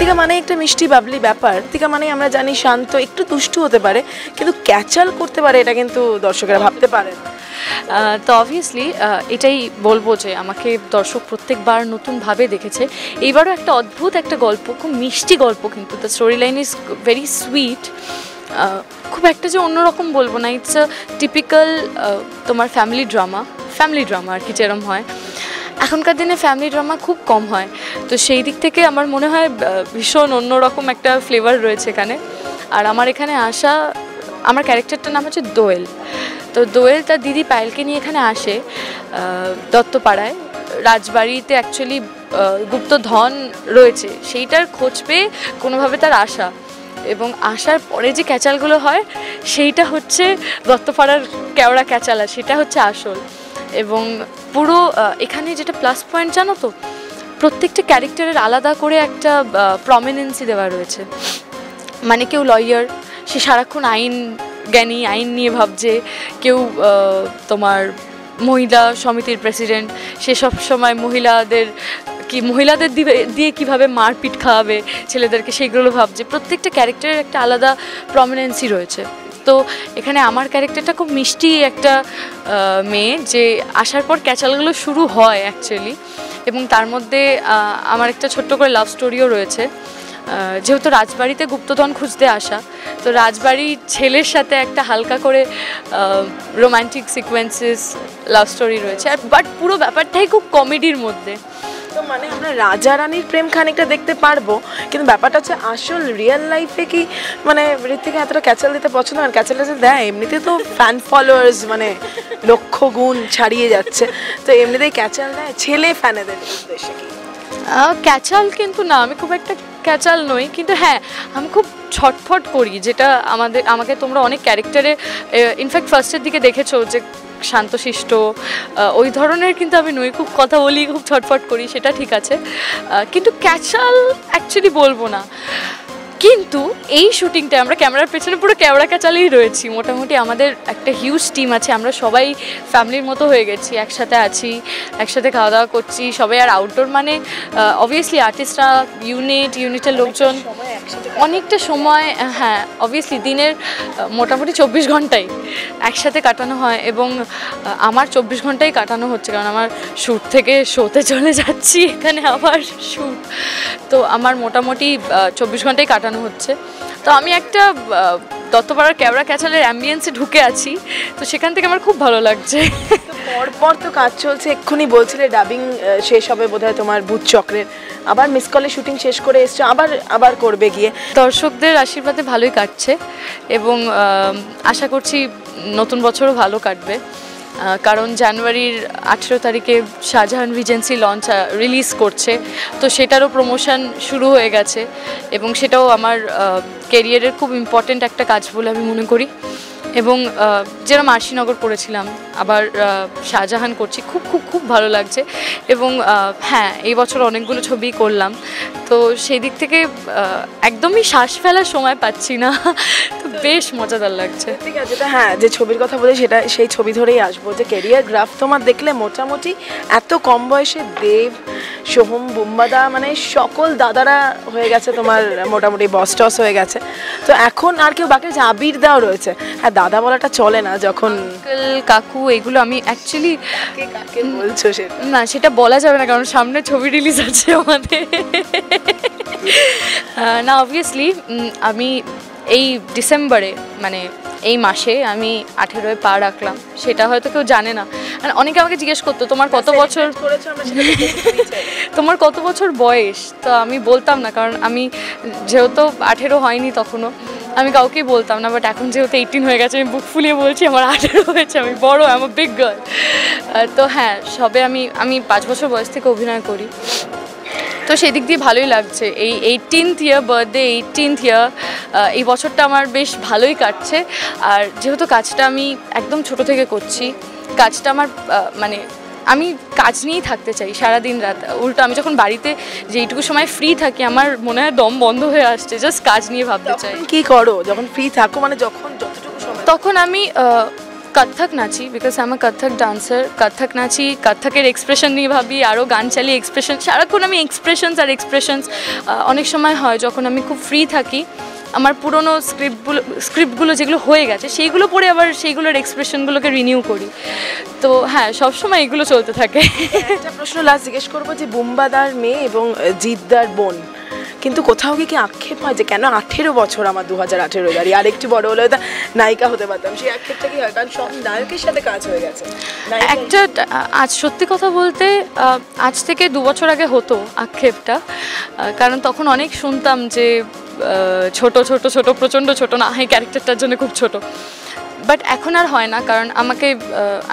ঋতিকা মানে একটা মিষ্টি বাবলি ব্যাপার। ঋতিকা মানে আমরা জানি শান্ত, একটু দুষ্টু হতে পারে, কিন্তু ক্যাচাল করতে পারে, এটা কিন্তু দর্শকেরা ভাবতে পারে। তো অবভিয়াসলি এটাই বলবো যে আমাকে দর্শক প্রত্যেকবার নতুনভাবে দেখেছে। এইবারও একটা অদ্ভুত একটা গল্প, খুব মিষ্টি গল্প, কিন্তু the story line is very sweet. খুব একটা যে অন্যরকম বলবো না, ইটস আ টিপিক্যাল তোমার ফ্যামিলি ড্রামা আর কি, যেরম হয় এখনকার দিনে ফ্যামিলি ড্রামা খুব কম হয়। তো সেই দিক থেকে আমার মনে হয় ভীষণ অন্যরকম একটা ফ্লেভার রয়েছে এখানে। আর আমার এখানে আসা, আমার ক্যারেক্টারটার নাম হচ্ছে দোয়েল। তো দোয়েল তার দিদি পায়েলকে নিয়ে এখানে আসে দত্তপাড়ায়। রাজবাড়িতে অ্যাকচুয়ালি গুপ্তধন রয়েছে, সেইটার খোঁজ পেয়ে কোনোভাবে তার আসা, এবং আসার পরে যে ক্যাচালগুলো হয় সেইটা হচ্ছে দত্তপাড়ার কেওড়া ক্যাচালা, সেটা হচ্ছে আসল। এবং পুরো এখানে যেটা প্লাস পয়েন্ট জানো তো, প্রত্যেকটা ক্যারেক্টারের আলাদা করে একটা প্রমিনেন্সি দেওয়া রয়েছে। মানে কেউ লয়ার, সে সারাক্ষণ আইন জ্ঞানী, আইন নিয়ে ভাবছে। কেউ তোমার মহিলা সমিতির প্রেসিডেন্ট, সে সব সময় মহিলাদের দিয়ে কীভাবে মারপিট খাওয়াবে ছেলেদেরকে, সেইগুলো ভাবছে। প্রত্যেকটা ক্যারেক্টারের একটা আলাদা প্রমিনেন্সি রয়েছে। তো এখানে আমার ক্যারেক্টারটা খুব মিষ্টি একটা মেয়ে, যে আসার পর ক্যাচালগুলো শুরু হয় অ্যাকচুয়ালি। এবং তার মধ্যে আমার একটা ছোট্ট করে লাভ স্টোরিও রয়েছে। যেহেতু রাজবাড়িতে গুপ্তধন খুঁজতে আসা, তো রাজবাড়ির ছেলের সাথে একটা হালকা করে রোম্যান্টিক সিকোয়েন্সেস লাভ স্টোরি রয়েছে। আর বাট পুরো ব্যাপারটাই খুব কমেডির মধ্যে। তো মানে আমরা রাজা রানীর প্রেম খানিকটা দেখতে পারবো, কিন্তু ব্যাপারটা হচ্ছে আসল রিয়েল লাইফে কি মানে ঋতিকা এতটা ক্যাচাল দিতে পছন্দ করেন? ক্যাচাল দেয় এমনিতে তো ফ্যান ফলোয়ার্স মানে লক্ষ গুণ ছাড়িয়ে যাচ্ছে, তো এমনিতেই ক্যাচাল দেয় ছেলে ফ্যানেদের উদ্দেশ্যে কি? ক্যাচাল কিন্তু না, আমি খুব একটা ক্যাচাল নই, কিন্তু হ্যাঁ আমি খুব ছটফট করি, যেটা আমাকে তোমরা অনেক ক্যারেক্টারে ইনফ্যাক্ট ফার্স্টের দিকে দেখেছো যে শান্তশিষ্ট ওই ধরনের কিন্তু আমি নই। খুব কথা বলি, খুব ছটফট করি, সেটা ঠিক আছে, কিন্তু ক্যাচাল অ্যাকচুয়ালি বলবো না। কিন্তু এই শুটিংটা আমরা ক্যামেরার পেছনে পুরো কেওড়া ক্যাচালেই রয়েছি। মোটামুটি আমাদের একটা হিউজ টিম আছে, আমরা সবাই ফ্যামিলির মতো হয়ে গেছি, একসাথে আছি, একসাথে খাওয়া দাওয়া করছি সবাই। আর আউটডোর মানে অবভিয়াসলি আর্টিস্টরা, ইউনিটের লোকজন অনেকটা সময়, হ্যাঁ অবভিয়াসলি দিনের মোটামুটি 24 ঘন্টাই একসাথে কাটানো হয়। এবং আমার 24 ঘন্টাই কাটানো হচ্ছে, কারণ আমার শ্যুট থেকে শোতে চলে যাচ্ছি, এখানে আবার শ্যুট। তো আমার মোটামুটি 24 ঘন্টাই কাটানো হচ্ছে। তো আমি একটা দত্তপাড়ার কেওড়া ক্যাচালের অ্যাম্বিয়েন্সে ঢুকে আছি, তো সেখান থেকে আমার খুব ভালো লাগছে। পরপর তো কাজ চলছে, এক্ষুনি বলছিলে ডাবিং শেষ হবে বোধহয় তোমার ভূত চক্রের, আবার মিস কলে শুটিং শেষ করে এসছো, আবার করবে গিয়ে। দর্শকদের আশীর্বাদে ভালোই কাটছে, এবং আশা করছি নতুন বছরও ভালো কাটবে। কারণ জানুয়ারির 18 তারিখে শাহজাহান রিজেন্সি রিলিজ করছে, তো সেটারও প্রমোশন শুরু হয়ে গেছে, এবং সেটাও আমার ক্যারিয়ারের খুব ইম্পর্টেন্ট একটা কাজ বলে আমি মনে করি। এবং যেরকম আরশিনগর করেছিলাম, আবার শাহজাহান করছি, খুব খুব খুব ভালো লাগছে। এবং হ্যাঁ এই বছর অনেকগুলো ছবি করলাম, তো সেই দিক থেকে একদমই শ্বাস ফেলার সময় পাচ্ছি না, তো বেশ মজাদার লাগছে। ঠিক আছে, যেটা হ্যাঁ যে ছবির কথা বলে সেটা সেই ছবি ধরেই আসবো, যে ক্যারিয়ার গ্রাফ তোমার দেখলে মোটামুটি এত কম বয়সে দেব, সোহম, বুম্বাদা মানে সকল দাদারা হয়ে গেছে তোমার, মোটামুটি বস টস হয়ে গেছে। তো এখন আর কেউ বাকি যে আবির দাও রয়েছে, হ্যাঁ দাদা বলাটা চলে না, যখন কাকু এগুলো আমি অ্যাকচুয়ালি কাকে বলছো সেটা না, সেটা বলা যাবে না, কারণ সামনে ছবি রিলিজ আছে আমাদের। না অবভিয়াসলি আমি এই ডিসেম্বরে মানে এই মাসে আমি 18 পা রাখলাম, সেটা হয়তো কেউ জানে না। অনেকে আমাকে জিজ্ঞেস করতো তোমার কত বছর, তোমার কত বছর বয়স, তো আমি বলতাম না, কারণ আমি যেহেতু 18 হয়নি তখনও, আমি কাউকেই বলতাম না। বাট এখন যেহেতু 18 হয়ে গেছে, আমি বুক ফুলিয়ে বলছি আমার 18 হয়েছে, আমি বড়, আমি বিগ গার্ল। তো হ্যাঁ সবে আমি 5 বছর বয়স থেকে অভিনয় করি, তো সেই দিক দিয়ে ভালোই লাগছে। এই 18th ইয়ার বার্থডে, 18th ইয়ার এই বছরটা আমার বেশ ভালোই কাটছে। আর যেহেতু কাজটা আমি একদম ছোট থেকে করছি, কাজটা আমার মানে আমি কাজ নিয়েই থাকতে চাই সারাদিন রাত। উল্টো আমি যখন বাড়িতে যেইটুকু সময় ফ্রি থাকি, আমার মনে হয় দম বন্ধ হয়ে আসছে, জাস্ট কাজ নিয়ে ভাবতে চাই। কি করো যখন ফ্রি থাকো, মানে যখন যতটুকু সময়? তখন আমি কত্থক নাচি, because I am a Kathak dancer. Kathak নাচি, কত্থকের এক্সপ্রেশন নিয়ে ভাবি, আরও গান চালিয়ে এক্সপ্রেশন, সারাক্ষণ আমি এক্সপ্রেশনস। অনেক সময় হয় যখন আমি খুব ফ্রি থাকি, আমার পুরনো স্ক্রিপ্টগুলো যেগুলো হয়ে গেছে সেইগুলো পড়ে আবার সেইগুলোর এক্সপ্রেশনগুলোকে রিনিউ করি। তো হ্যাঁ, সবসময় এগুলো চলতে থাকে। একটা প্রশ্ন লাস্ট জিজ্ঞেস করবো যে বুম্বাদার মেয়ে এবং জিদ্দার বোন, কিন্তু কোথাও কি আক্ষেপ হয় যে কেন 18 বছর আমার 2018 দাঁড়িয়ে, আর একটু বড় হলে নায়িকা হতে পারতাম, সেই আক্ষেপটা কি হয়? কারণ সব নায়কের সাথে কাজ হয়ে গেছে। একটা আজ সত্যি কথা বলতে আজ থেকে 2 বছর আগে হতো আক্ষেপটা, কারণ তখন অনেক শুনতাম যে ছোট ছোট ছোট প্রচণ্ড ছোট, না এই ক্যারেক্টারটার জন্য খুব ছোট। বাট এখন আর হয় না, কারণ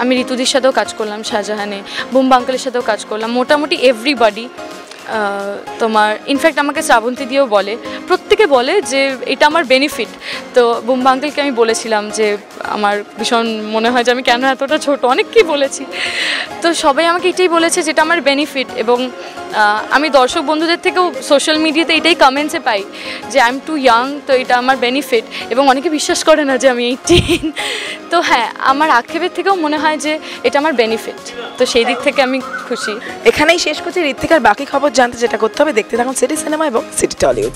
আমি ঋতুদির সাথেও কাজ করলাম শাহজাহানে, বুম্বা আঙ্কেলের সাথেও কাজ করলাম, মোটামুটি এভরিবডি। তোমার ইনফ্যাক্ট আমাকে শ্রাবন্তী দিয়েও বলে, প্রত্যেকে বলে যে এটা আমার বেনিফিট। তো বুম্বা আঙ্কেলকে আমি বলেছিলাম যে আমার ভীষণ মনে হয় যে আমি কেন এতটা ছোট, অনেককেই বলেছি। তো সবাই আমাকে এটাই বলেছে যেটা আমার বেনিফিট, এবং আমি দর্শক বন্ধুদের থেকেও সোশ্যাল মিডিয়াতে এটাই কমেন্টসে পাই যে আই এম টু ইয়াং, তো এটা আমার বেনিফিট, এবং অনেকে বিশ্বাস করে না যে আমি 18। তো হ্যাঁ, আমার আক্ষেপের থেকেও মনে হয় যে এটা আমার বেনিফিট, তো সেই দিক থেকে আমি খুশি। এখানেই শেষ করছি। ঋত্বিকার বাকি খবর জানতে যেটা করতে হবে, দেখতে থাকুন সিটি সিনেমা এবং সিটি টলিউড।